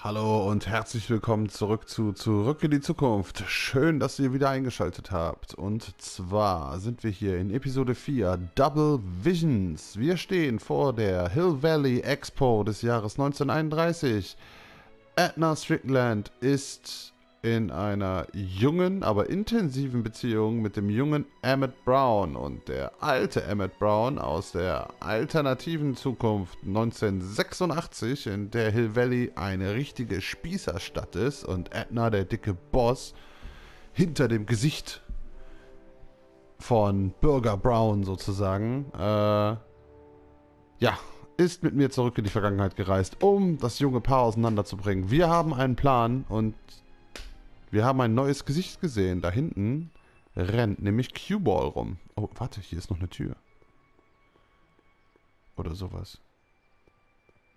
Hallo und herzlich willkommen zurück zu Zurück in die Zukunft. Schön, dass ihr wieder eingeschaltet habt. Und zwar sind wir hier in Episode 4, Double Visions. Wir stehen vor der Hill Valley Expo des Jahres 1931. Edna Strickland ist in einer jungen, aber intensiven Beziehung mit dem jungen Emmett Brown. Und der alte Emmett Brown aus der alternativen Zukunft 1986, in der Hill Valley eine richtige Spießerstadt ist und Edna, der dicke Boss, hinter dem Gesicht von Bürger Brown sozusagen, ist mit mir zurück in die Vergangenheit gereist, um das junge Paar auseinanderzubringen. Wir haben einen Plan und wir haben ein neues Gesicht gesehen. Da hinten rennt nämlich Q-Ball rum. Oh, warte, hier ist noch eine Tür. Oder sowas.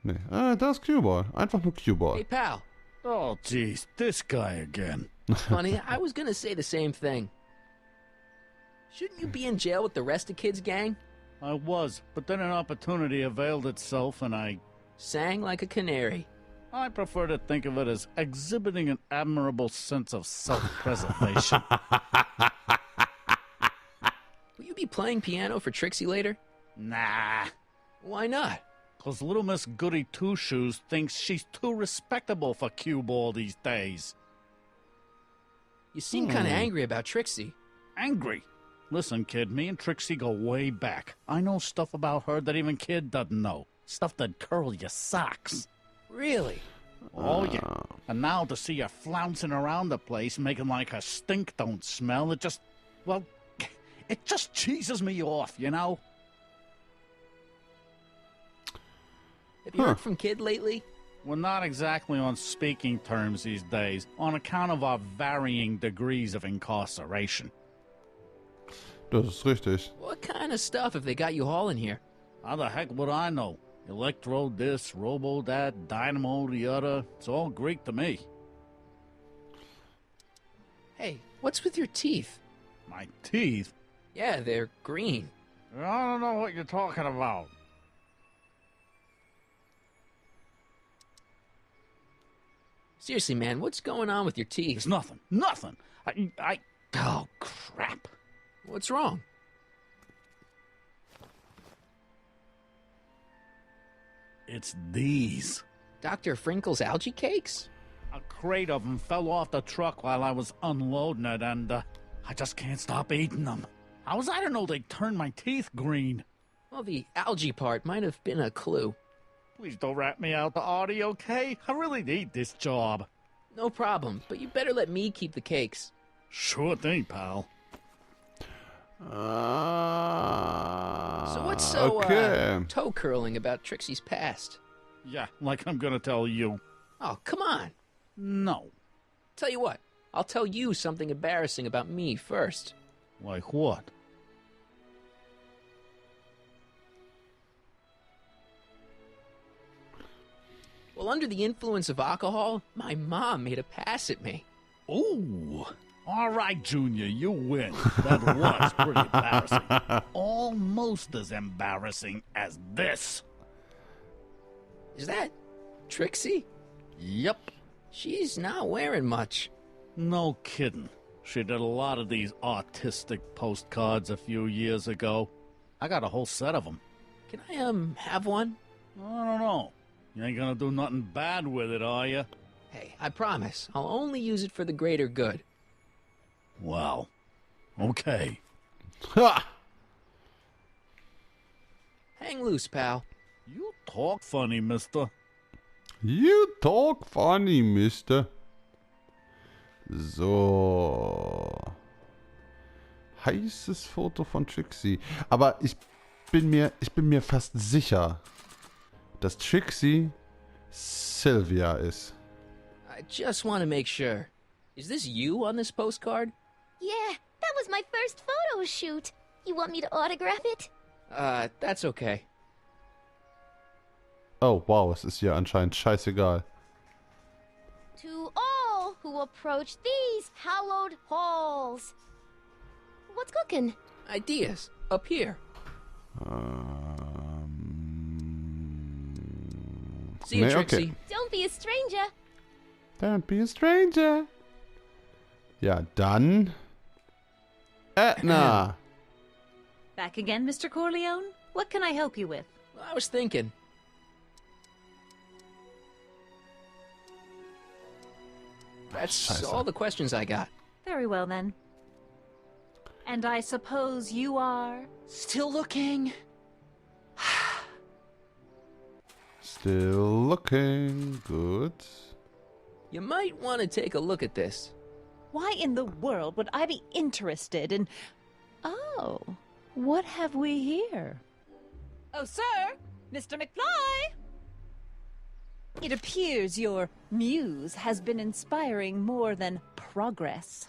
Nee, da ist Q-Ball. Einfach nur Q-Ball. Hey, pal. Oh, jeez, this guy again. Funny, I was gonna say the same thing. Shouldn't you be in jail with the rest of kids' gang? I was, but then an opportunity availed itself and I Sang like a canary. prefer to think of it as exhibiting an admirable sense of self-preservation. Will you be playing piano for Trixie later? Nah, Why not? 'cause little Miss Goody Two-Shoes thinks she's too respectable for cue ball these days. You seem kinda angry about Trixie. Angry. Listen, kid, me and Trixie go way back. I know stuff about her that even kid doesn't know. Stuff that'd curl your socks. Really? Oh, yeah. And now to see her flouncing around the place, making like her stink don't smell, it just cheeses me off, you know? Have you heard from Kid lately? We're not exactly on speaking terms these days, on account of our varying degrees of incarceration. Das ist richtig. What kind of stuff have they got you hauling here? How the heck would I know? Electro this, robo that, dynamo the other. It's all Greek to me. Hey, what's with your teeth? My teeth? Yeah, they're green. I don't know what you're talking about. Seriously, man, what's going on with your teeth? It's nothing. Nothing. Oh, crap. What's wrong? It's these. Dr. Frinkle's algae cakes? A crate of them fell off the truck while I was unloading it, and I just can't stop eating them. How was I to know they'd turn my teeth green? Well, the algae part might have been a clue. Please don't rat me out the audio, okay? I really need this job. No problem, but you better let me keep the cakes. Sure thing, pal. So what's so, okay. toe-curling about Trixie's past? Yeah, like I'm gonna tell you. Oh, come on. No. Tell you what, I'll tell you something embarrassing about me first. Like what? Well, under the influence of alcohol, my mom made a pass at me. Ooh. All right, Junior, you win. That was pretty embarrassing. Almost as embarrassing as this. Is that Trixie? Yep. She's not wearing much. No kidding. She did a lot of these artistic postcards a few years ago. I got a whole set of them. Can I, have one? I don't know. You ain't gonna do nothing bad with it, are you? Hey, I promise. I'll only use it for the greater good. Well, okay. Ha! Hang loose, pal. You talk funny, mister. You talk funny, Mister. So. Heißes Foto von Trixie. Aber ich bin mir fast sicher, dass Trixie Sylvia ist. I just want to make sure. Is this you on this postcard? Yeah, that was my first photo shoot. You want me to autograph it? That's okay. Oh, wow, es ist hier anscheinend scheißegal. To all who approach these hallowed halls. What's cooking? Ideas. Up here. See you, Nee, Trixie. okay. Don't be a stranger. Don't be a stranger. Ja, dann... Edna. Back again, Mr. Corleone? What can I help you with? I was thinking. That's Scheiße. all the questions I got. Very well, then. And I suppose you are... Still looking. Still looking good. You might want to take a look at this. Why in the world would I be interested in... Oh, what have we here? Oh, sir! Mr. McFly! It appears your muse has been inspiring more than progress.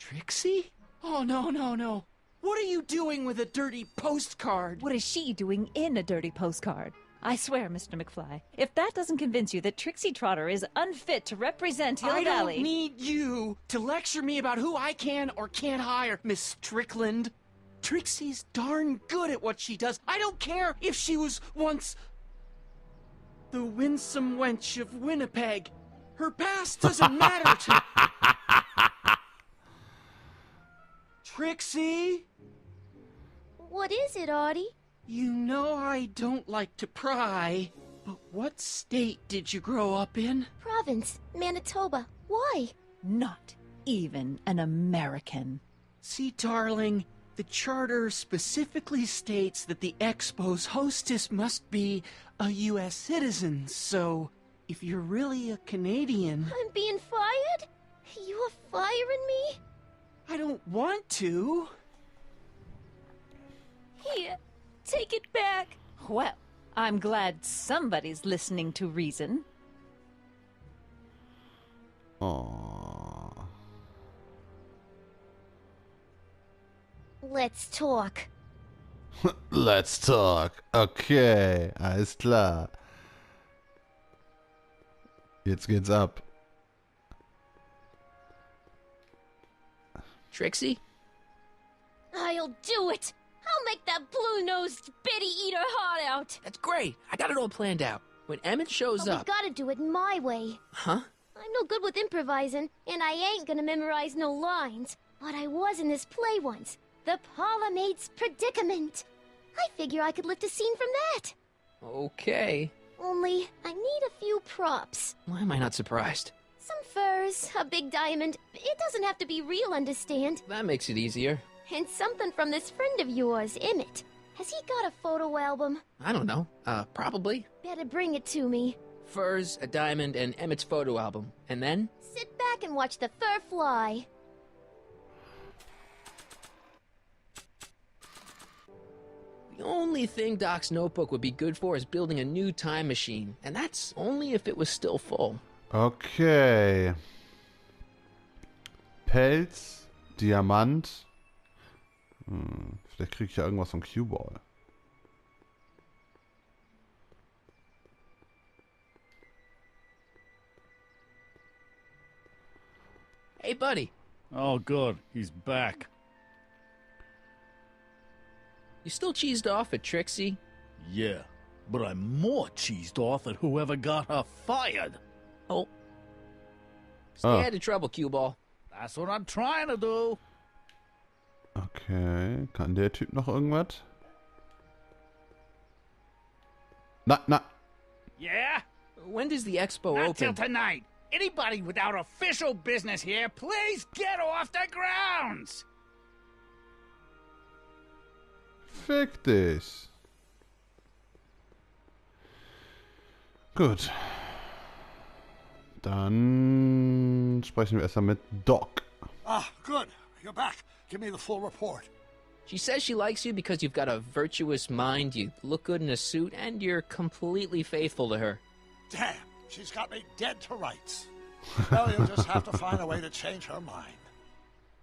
Trixie? Oh, no, no, no. What are you doing with a dirty postcard? What is she doing in a dirty postcard? I swear, Mr. McFly, if that doesn't convince you that Trixie Trotter is unfit to represent Hill I Valley... don't need you to lecture me about who I can or can't hire, Miss Strickland. Trixie's darn good at what she does. I don't care if she was once the winsome wench of Winnipeg. Her past doesn't matter to... Trixie? What is it, Audie? You know I don't like to pry, but what state did you grow up in? Province, Manitoba. Why? Not even an American. See, darling, the charter specifically states that the Expo's hostess must be a U.S. citizen, so if you're really a Canadian... I'm being fired? You are firing me? I don't want to. Here, take it back. Well, I'm glad somebody's listening to reason. Aww. Let's talk. Let's talk. Okay, alles klar. Jetzt geht's ab. Trixie? I'll do it. I'll make that blue-nosed bitty eat her heart out. That's great. I got it all planned out. When Emmett shows But we up... gotta do it my way. Huh? I'm no good with improvising, and I ain't gonna memorize no lines. But I was in this play once. The Parlourmaid's Predicament. I figure I could lift a scene from that. Okay. Only, I need a few props. Why am I not surprised? Some furs, a big diamond. It doesn't have to be real, understand? That makes it easier. And something from this friend of yours, Emmett. Has he got a photo album? I don't know. Probably. Better bring it to me. Furs, a diamond, and Emmett's photo album. And then? Sit back and watch the fur fly. The only thing Doc's notebook would be good for is building a new time machine. And that's only if it was still full. Okay. Pelz, Diamant. Vielleicht kriege ich ja irgendwas vom Cue-Ball. Hey, buddy. Oh, good. He's back. You still cheesed off at Trixie? Yeah, but I'm more cheesed off at whoever got her fired. Oh. Stay out of trouble, Cue Ball. That's what I'm trying to do. Okay, kann der Typ noch irgendwas? Na. Yeah? When does the expo Not till open? tonight. Anybody without official business here, please get off the grounds. Fick dich. Gut. Dann sprechen wir erstmal mit Doc. Ah, good. You're back. Give me the full report. She says she likes you because you've got a virtuous mind, you look good in a suit, and you're completely faithful to her. Damn, she's got me dead to rights. Well, you'll just have to find a way to change her mind.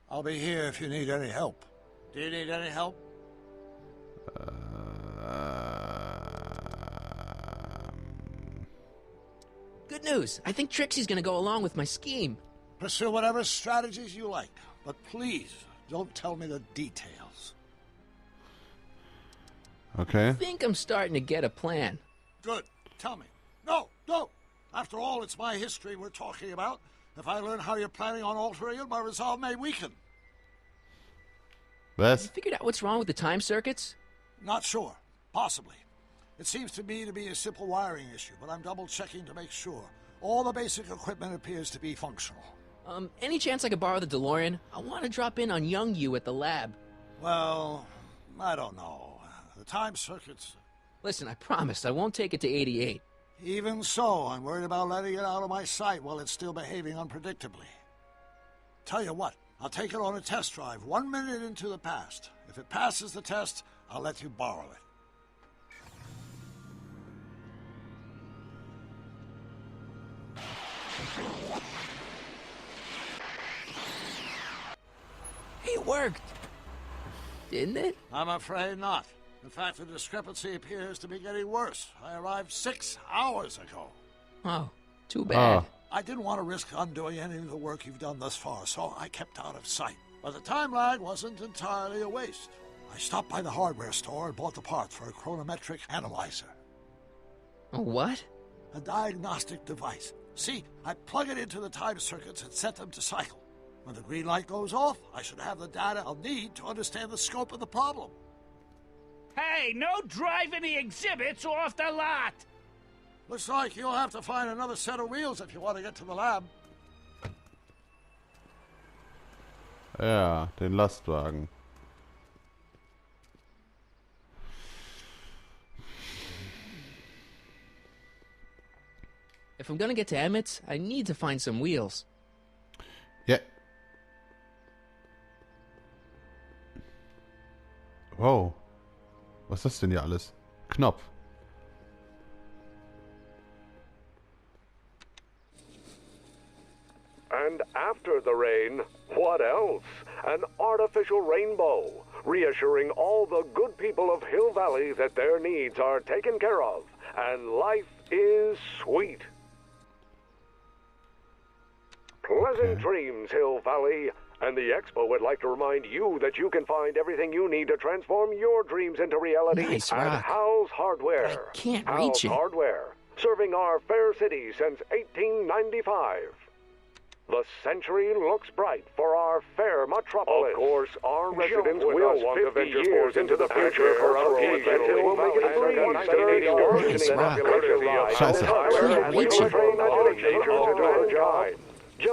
I'll be here if you need any help. Do you need any help? Good news. I think Trixie's gonna go along with my scheme. Pursue whatever strategies you like, but please don't tell me the details. Okay. I think I'm starting to get a plan. Good. Tell me. No, don't. After all, it's my history we're talking about. If I learn how you're planning on altering it, my resolve may weaken. You Was? figured out what's wrong with the time circuits? Not sure. Possibly. It seems to me to be a simple wiring issue, but I'm double-checking to make sure. All the basic equipment appears to be functional. Any chance I could borrow the DeLorean? I want to drop in on young you at the lab. Well, I don't know. The time circuits... Listen, I promise I won't take it to 88. Even so, I'm worried about letting it out of my sight while it's still behaving unpredictably. Tell you what, I'll take it on a test drive 1 minute into the past. If it passes the test, I'll let you borrow it. It worked. Didn't it? I'm afraid not. In fact, the discrepancy appears to be getting worse. I arrived 6 hours ago. Oh, too bad. I didn't want to risk undoing any of the work you've done thus far, so I kept out of sight. But the time lag wasn't entirely a waste. I stopped by the hardware store and bought the parts for a chronometric analyzer. A what? A diagnostic device. See, I plug it into the time circuits and set them to cycle. When the green light goes off, I should have the data I'll need to understand the scope of the problem. Hey, no driving the exhibits off the lot! Looks like you'll have to find another set of wheels if you want to get to the lab. Ja, den Lastwagen. If I'm gonna get to Emmett's, I need to find some wheels. Ja. Wow. Was ist das denn hier alles? Knopf. And after the rain, what else? An artificial rainbow, reassuring all the good people of Hill Valley that their needs are taken care of, and life is sweet. Pleasant dreams, Hill Valley. And the Expo would like to remind you that you can find everything you need to transform your dreams into reality Nice at rock. Howe's Hardware. I can't Howe's reach it. Hardware, serving our fair city since 1895. The century looks bright for our fair metropolis. Of course, our residents will want to venture forth into the future for a occasion that will make it free. Nice rock. Scheiße. Can't reach it.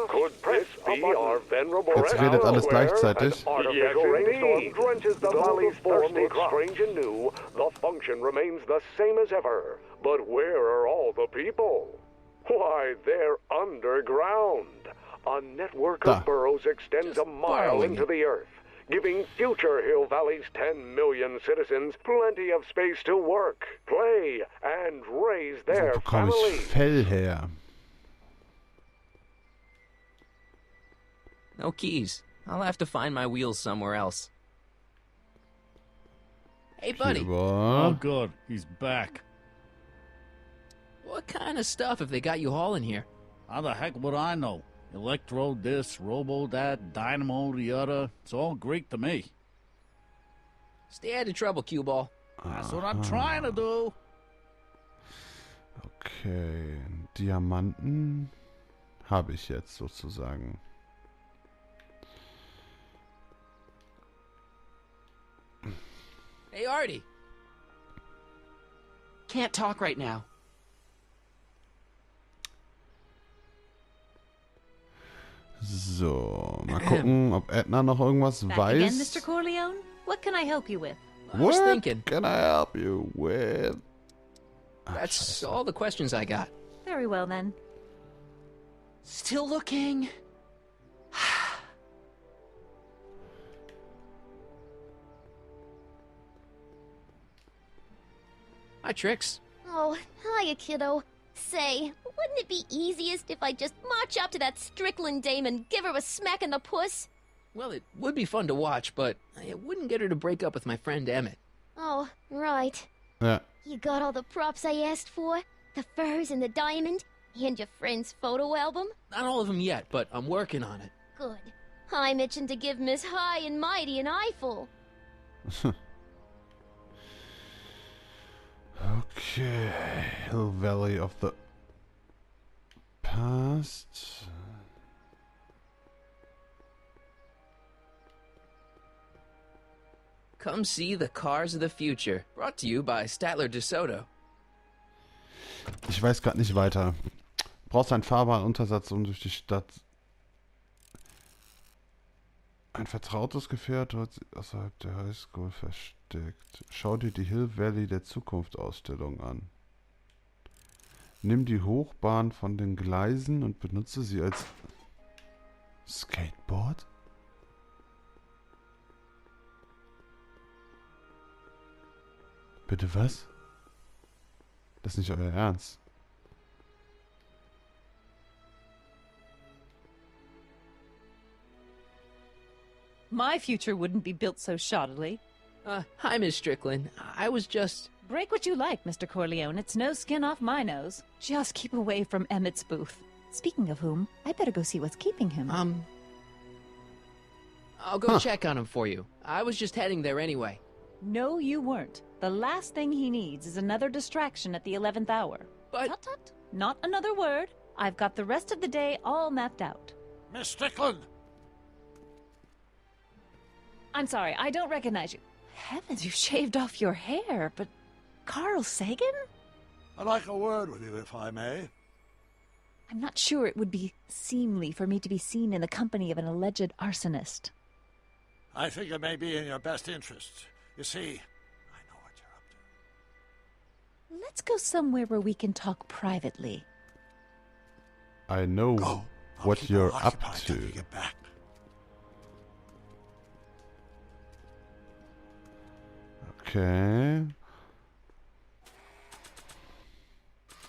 Could this be our venerable Jetzt redet alles gleichzeitig. Yes, indeed. Drenches the valley's thirsty strange and new. The function remains the same as ever. But where are all the people? Why, they're underground. A network Da. of burrows extends a mile borrowing into it. the earth, giving future Hill Valley's 10 million citizens plenty of space to work, play, and raise Wo their bekomme ich families. Fell her? No keys. I'll have to find my wheels somewhere else. Hey, buddy. Oh, Über. good. He's back. What kind of stuff have they got you hauling here? How the heck would I know? Electro this, robo that, dynamo the other. It's all Greek to me. Stay out of trouble, cue ball. That's what I'm trying to do. Okay, Diamanten habe ich jetzt sozusagen. Hey, Artie. Can't talk right now. So, mal gucken, ob Edna noch irgendwas Back weiß. again, Mr. Corleone? What can I help you with? I was What thinking. can I help you with? That's all the questions I got. Very well, then. Still looking. Hi, Trix. Oh, hiya, kiddo. Say, wouldn't it be easiest if I just march up to that Strickland dame and give her a smack in the puss? Well, it would be fun to watch, but it wouldn't get her to break up with my friend Emmett. Oh, right. Ja, You got all the props I asked for? The furs and the diamond? And your friend's photo album? Not all of them yet, but I'm working on it. Good. I'm itching to give Miss High and Mighty an eyeful. okay. Hill Valley of the past. Come see the cars of the future. Brought to you by Statler DeSoto. Ich weiß gerade nicht weiter. Brauchst einen fahrbaren Untersatz, um durch die Stadt. Ein vertrautes Gefährt außerhalb der Highschool versteckt. Schau dir die Hill Valley der Zukunft Ausstellung an. Nimm die Hochbahn von den Gleisen und benutze sie als Skateboard? Bitte was? Das ist nicht euer Ernst. My future wouldn't be built so shoddily. Hi, Miss Strickland. I was just... Break what you like, Mr. Corleone. It's no skin off my nose. Just keep away from Emmett's booth. Speaking of whom, I better go see what's keeping him. I'll go check on him for you. I was just heading there anyway. No, you weren't. The last thing he needs is another distraction at the 11th hour. But... Tut tut. Not another word. I've got the rest of the day all mapped out. Miss Strickland! I'm sorry, I don't recognize you. Heavens, you shaved off your hair, but... Carl Sagan? I'd like a word with you, if I may. I'm not sure it would be seemly for me to be seen in the company of an alleged arsonist. I think it may be in your best interest. You see, I know what you're up to. Let's go somewhere where we can talk privately. I know Go. I'll what keep you're you up occupied till to. you get back. Okay.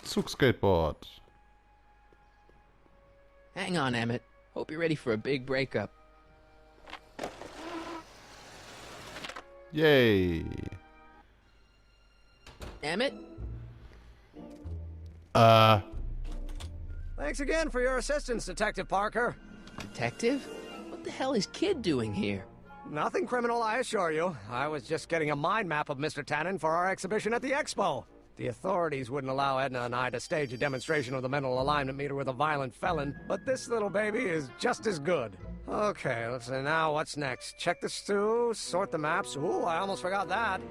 Zugskateboard. Hang on, Emmett. Hope you're ready for a big breakup. Yay. Emmett? Thanks again for your assistance, Detective Parker. Detective? What the hell is Kid doing here? Nothing criminal, I assure you. I was just getting a mind map of Mr. Tannen for our exhibition at the Expo. The authorities wouldn't allow Edna and I to stage a demonstration of the mental alignment meter with a violent felon, but this little baby is just as good. Okay, let's see now what's next. Check the stew, sort the maps. Ooh, I almost forgot that.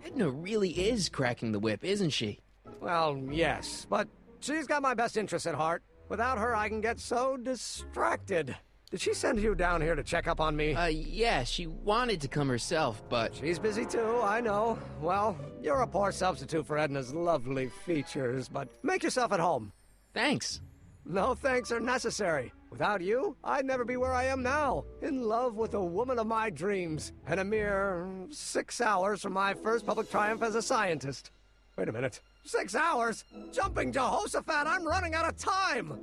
Edna really is cracking the whip, isn't she? Well, yes, but she's got my best interests at heart. Without her, I can get so distracted. Did she send you down here to check up on me? Yeah, she wanted to come herself, but... She's busy too, I know. Well, you're a poor substitute for Edna's lovely features, but make yourself at home. Thanks. No thanks are necessary. Without you, I'd never be where I am now. In love with the woman of my dreams. And a mere 6 hours from my first public triumph as a scientist. Wait a minute. 6 hours? Jumping Jehoshaphat, I'm running out of time!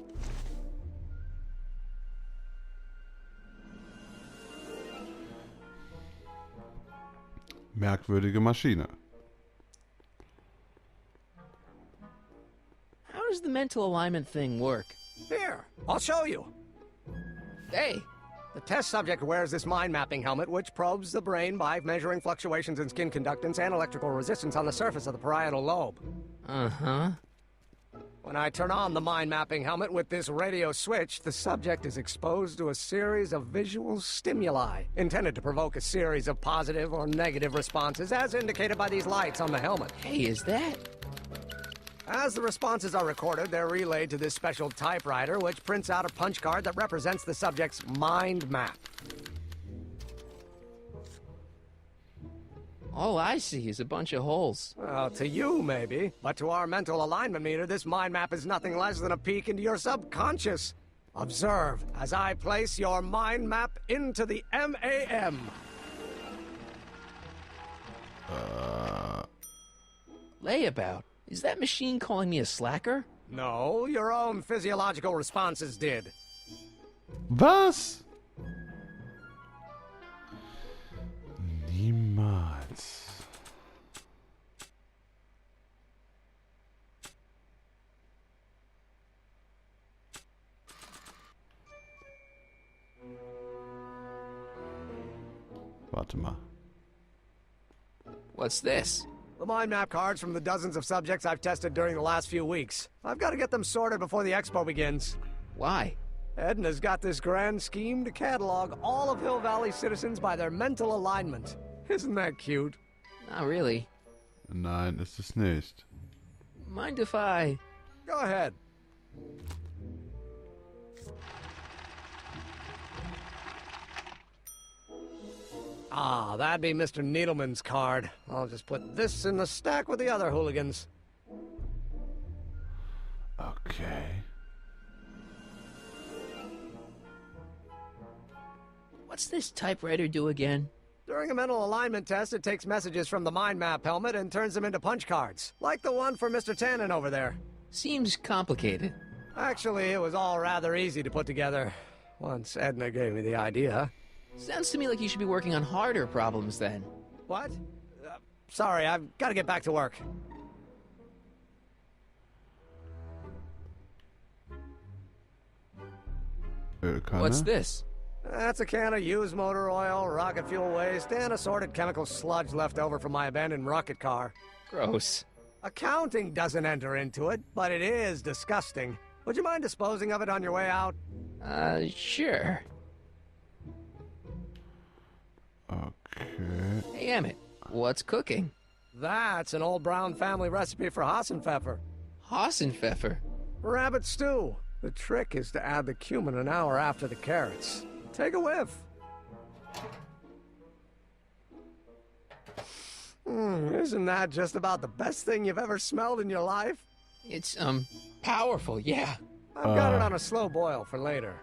Merkwürdige Maschine. How does the mental alignment thing work? Here, I'll show you. Hey! The test subject wears this mind-mapping helmet, which probes the brain by measuring fluctuations in skin conductance and electrical resistance on the surface of the parietal lobe. Uh-huh. When I turn on the mind-mapping helmet with this radio switch, the subject is exposed to a series of visual stimuli, intended to provoke a series of positive or negative responses, as indicated by these lights on the helmet. Hey, is that... As the responses are recorded, they're relayed to this special typewriter, which prints out a punch card that represents the subject's mind map. All I see is a bunch of holes. Well, to you, maybe. But to our mental alignment meter, this mind map is nothing less than a peek into your subconscious. Observe as I place your mind map into the MAM. Layabout? Is that machine calling me a slacker? No, your own physiological responses did. Was? Niemals. Warte mal. What's this? The mind map cards from the dozens of subjects I've tested during the last few weeks. I've got to get them sorted before the expo begins. Why? Edna's got this grand scheme to catalog all of Hill Valley citizens by their mental alignment. Isn't that cute? Not really. Nein, ist es nicht. Mind if I... Go ahead. Ah, that'd be Mr. Needleman's card. I'll just put this in the stack with the other hooligans. Okay. What's this typewriter do again? During a mental alignment test, it takes messages from the mind map helmet and turns them into punch cards. Like the one for Mr. Tannen over there. Seems complicated. Actually, it was all rather easy to put together. Once Edna gave me the idea. Sounds to me like you should be working on harder problems then. What? Sorry, I've got to get back to work. What's this? That's a can of used motor oil, rocket fuel waste, and assorted chemical sludge left over from my abandoned rocket car. Gross. Accounting doesn't enter into it, but it is disgusting. Would you mind disposing of it on your way out? Sure. Okay. Hey, Emmett, what's cooking? That's an old Brown family recipe for Hassenpfeffer. Hassenpfeffer? Rabbit stew. The trick is to add the cumin an hour after the carrots. Take a whiff. Isn't that just about the best thing you've ever smelled in your life? It's, powerful, yeah. I've got it on a slow boil for later.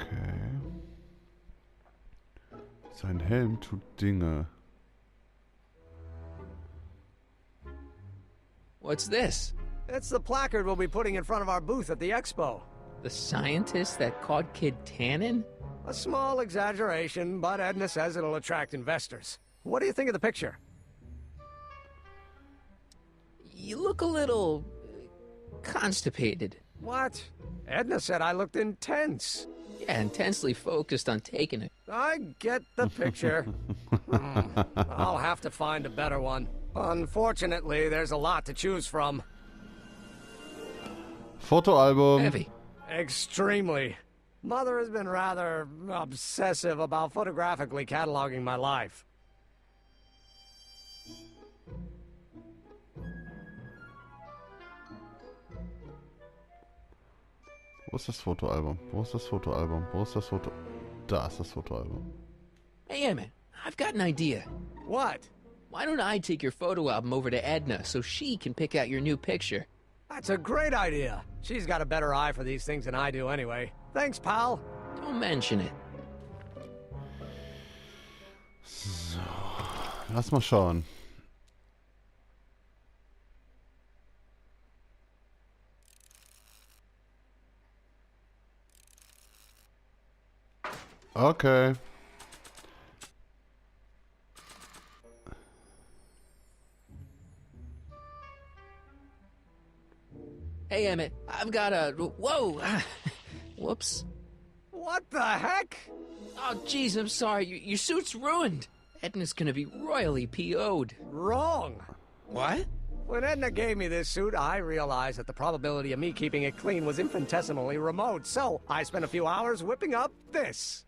Okay. Sein Helm tut Dinge. What's this? It's the placard we'll be putting in front of our booth at the expo. The scientist that caught Kid Tannen? A small exaggeration, but Edna says it'll attract investors. What do you think of the picture? You look a little... constipated. What? Edna said I looked intense. Yeah, intensely focused on taking it. I get the picture. I'll have to find a better one. Unfortunately, there's a lot to choose from. Fotoalbum. Heavy. Extremely. Mother has been rather obsessive about photographically cataloging my life. Wo ist das Fotoalbum? Wo ist das Fotoalbum? Wo ist das Foto... Da ist das Fotoalbum. Hey, Emmett, I've got an idea. What? Why don't I take your photo album over to Edna so she can pick out your new picture? That's a great idea. She's got a better eye for these things than I do anyway. Thanks, pal. Don't mention it. So, lass mal schauen. Okay. Hey, Emmett, I've got a... Whoa! Whoops. What the heck? Oh, jeez, I'm sorry. Your suit's ruined. Edna's gonna be royally PO'd. Wrong. What? When Edna gave me this suit, I realized that the probability of me keeping it clean was infinitesimally remote, so I spent a few hours whipping up this.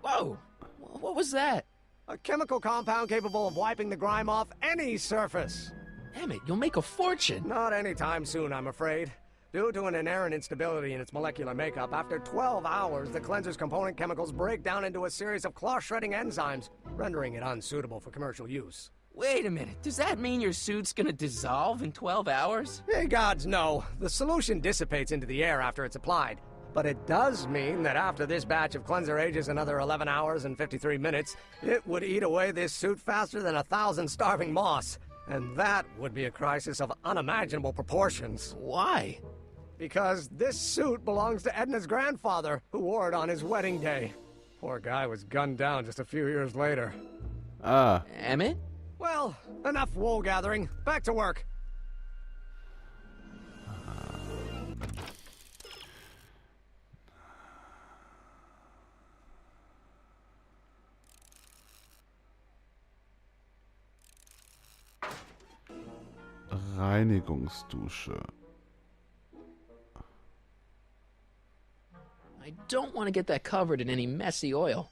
Whoa! What was that? A chemical compound capable of wiping the grime off any surface. Damn it, you'll make a fortune. Not anytime soon, I'm afraid. Due to an inherent instability in its molecular makeup, after 12 hours, the cleanser's component chemicals break down into a series of cloth-shredding enzymes, rendering it unsuitable for commercial use. Wait a minute, does that mean your suit's gonna dissolve in 12 hours? Hey, gods, no. The solution dissipates into the air after it's applied. But it does mean that after this batch of cleanser ages another 11 hours and 53 minutes, it would eat away this suit faster than 1,000 starving moths. And that would be a crisis of unimaginable proportions. Why? Because this suit belongs to Edna's grandfather, who wore it on his wedding day. Poor guy was gunned down just a few years later. Emmett? Well, enough wool gathering. Back to work. Reinigungsdusche. I don't want to get that covered in any messy oil.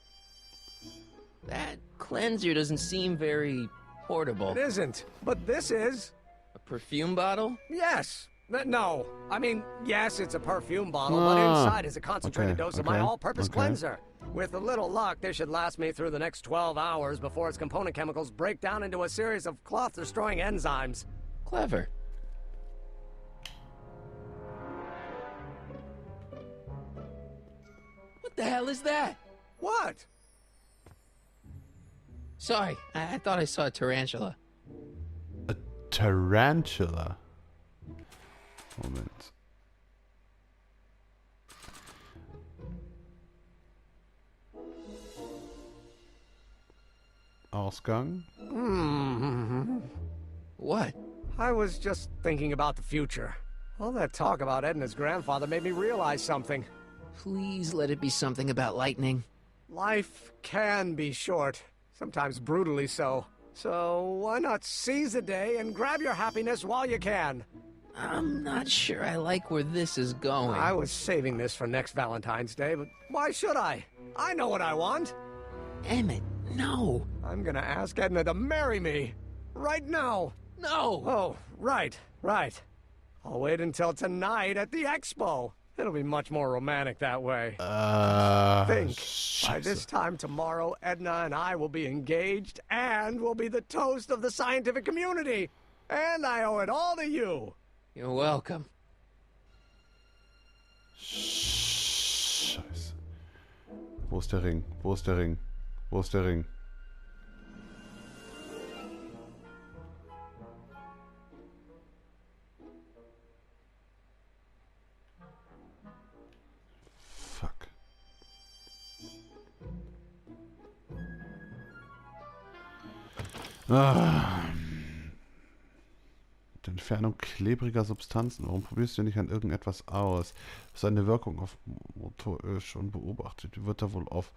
That cleanser doesn't seem very portable. It isn't, but this is. A perfume bottle? Yes. No. I mean, yes, it's a perfume bottle, but inside is a concentrated dose of my all-purpose cleanser. With a little luck, this should last me through the next 12 hours before its component chemicals break down into a series of cloth-destroying enzymes. Clever. What the hell is that? What? Sorry, I thought I saw a tarantula. A tarantula? Moment. Ausgang? What? I was just thinking about the future. All that talk about Edna's grandfather made me realize something. Please let it be something about lightning. Life can be short, sometimes brutally so. So why not seize the day and grab your happiness while you can? I'm not sure I like where this is going. I was saving this for next Valentine's Day, but why should I? I know what I want. Emmett, no. I'm gonna ask Edna to marry me. Right now. No! Oh, right. I'll wait until tonight at the expo. It'll be much more romantic that way. Think. By this time tomorrow, Edna and I will be engaged and will be the toast of the scientific community. And I owe it all to you. You're welcome. Scheiße. Wo ist der Ring? Wo ist der Ring? Wo ist der Ring? Fuck. Entfernung klebriger Substanzen. Warum probierst du nicht an irgendetwas aus? Seine Wirkung auf Motoröl schon beobachtet. Die wird da wohl auf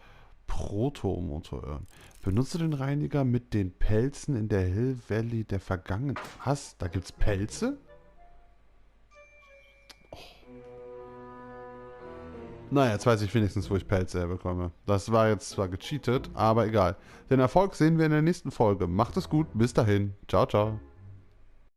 Protomotoröl. Benutze den Reiniger mit den Pelzen in der Hill Valley der Vergangenheit. Was? Da gibt's Pelze? Oh. Naja, jetzt weiß ich wenigstens, wo ich Pelze herbekomme. Das war jetzt zwar gecheatet, aber egal. Den Erfolg sehen wir in der nächsten Folge. Macht es gut. Bis dahin. Ciao, ciao.